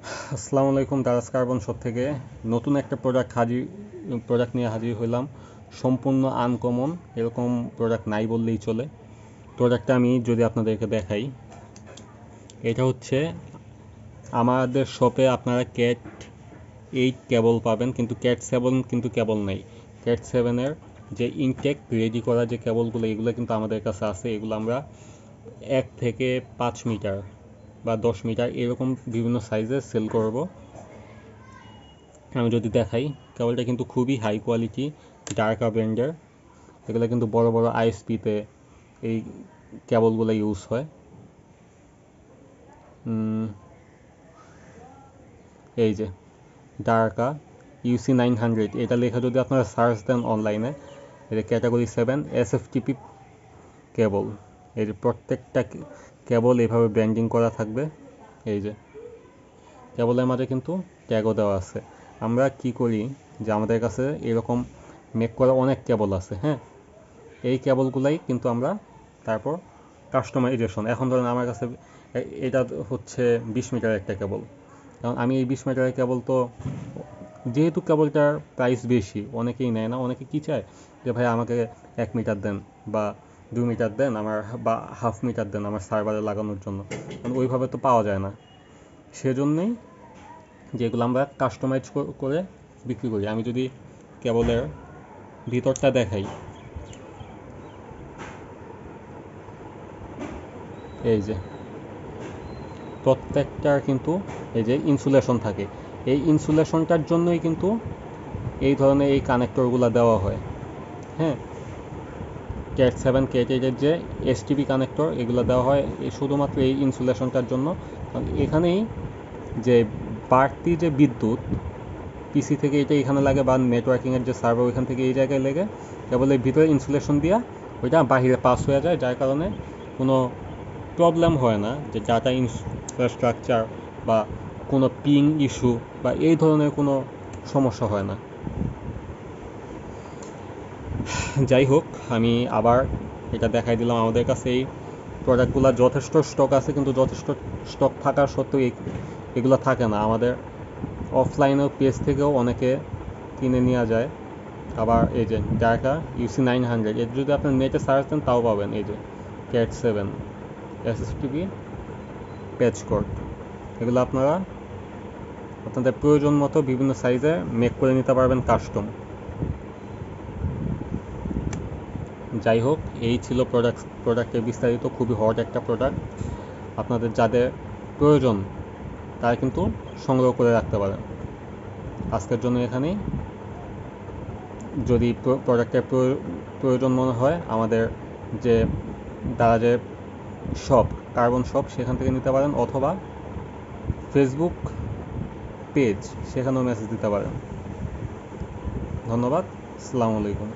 আসসালামু আলাইকুম, Daraz carbon shop থেকে নতুন একটা প্রোডাক্ট নিয়ে হাজির হইলাম। সম্পূর্ণ আনকমন, এরকম প্রোডাক্ট নাই বললেই চলে। প্রোডাক্টটা আমি যদি আপনাদেরকে দেখাই, এটা হচ্ছে আমাদের শপে আপনারা ক্যাট 8 কেবল পাবেন, কিন্তু ক্যাট 7 কিন্তু কেবল নেই। ক্যাট 7-এর যে ইনটেক রেডি করা যে কেবলগুলো, এগুলো কিন্তু আমাদের কাছে আছে। এগুলো আমরা 1 থেকে 5 মিটার বা 10 মিটার এরকম বিভিন্ন সাইজে সেল করব। আমি যদি দেখাই, কেবলটা কিন্তু খুবই হাই কোয়ালিটি ডার্কা ব্র্যান্ডের। এগুলো কিন্তু বড় বড় আইএসপিতে এই কেবলগুলো ইউজ হয়। এই যে ডার্কা UC900, এটা লেখা যদি আপনারা সার্চ দেন অনলাইনে, এটা ক্যাটাগরি 7 SFTP কেবল। এই যে প্রত্যেকটা কেবল এভাবে ব্র্যান্ডিং করা থাকবে। এই যে কেবলের মাঝে কিন্তু ট্যাগও দেওয়া আছে। আমরা কি করি যে আমাদের কাছে এরকম মেক করা অনেক কেবল আছে, হ্যাঁ। এই কেবলগুলাই কিন্তু আমরা তারপর কাস্টমাইজেশন, এখন ধরেন আমার কাছে এটা হচ্ছে 20 মিটার একটা কেবল। কারণ আমি এই 20 মিটারের কেবল তো, যেহেতু কেবলটার প্রাইস বেশি, অনেকেই নেয় না। অনেকে কি চায় যে ভাই আমাকে 1 মিটার দেন বা 2 মিটার দেন আমার, বা হাফ মিটার দেন আমার সার্ভারে লাগানোর জন্য। কারণ ওইভাবে তো পাওয়া যায় না। সেজন্যই যেগুলো আমরা কাস্টমাইজ করে বিক্রি করি। আমি যদি কেবলের ভিতরটা দেখাই, এই যে প্রত্যেকটার কিন্তু এই যে ইনসুলেশন থাকে। এই ইনসুলেশনটার জন্যই কিন্তু এই ধরনের এই কানেক্টরগুলো দেওয়া হয়, হ্যাঁ। ক্যাট 7 ক্যাট 8-এর যে এসটিপি কানেক্টর, এগুলো দেওয়া হয় শুধুমাত্র এই ইনসুলেশনটার জন্য। এখানেই যে বাড়তি যে বিদ্যুৎ পিসি থেকে এটা এখানে লাগে, বা নেটওয়ার্কিংয়ের যে সার্ভার ওইখান থেকে এই জায়গায় লেগে কেবল এই ভিতরে ইনসুলেশন দিয়া ওইটা বাহিরে পাস হয়ে যায়, যার কারণে কোনো প্রবলেম হয় না যে ডাটা ইনফ্রাস্ট্রাকচার বা কোনো পিং ইস্যু বা এই ধরনের কোনো সমস্যা হয় না। যাই হোক, আমি আবার এটা দেখাই দিলাম। আমাদের কাছে এই প্রোডাক্টগুলো যথেষ্ট স্টক আছে, কিন্তু যথেষ্ট স্টক থাকার সত্ত্বেও এগুলো থাকে না। আমাদের অফলাইনেও পেজ থেকেও অনেকে কিনে নেওয়া যায়। আবার এই যে ডার্কা UC900, এর যদি আপনি নেটে সার্চ দেন তাও পাবেন। এই যে ক্যাট 7 SSTP প্যাচ কোড, এগুলো আপনারা আপনাদের প্রয়োজন মতো বিভিন্ন সাইজে মেক করে নিতে পারবেন কাস্টম। যাই হোক, এই ছিল প্রোডাক্টের বিস্তারিত। খুবই হট একটা প্রোডাক্ট। আপনাদের যাদের প্রয়োজন তারা কিন্তু সংগ্রহ করে রাখতে পারেন। আজকের জন্য এখানেই। যদি প্রোডাক্টের প্রয়োজন মনে হয়, আমাদের যে দারাজের শপ, কার্বন শপ, সেখান থেকে নিতে পারেন, অথবা ফেসবুক পেজ, সেখানেও মেসেজ দিতে পারেন। ধন্যবাদ। আসসালামু আলাইকুম।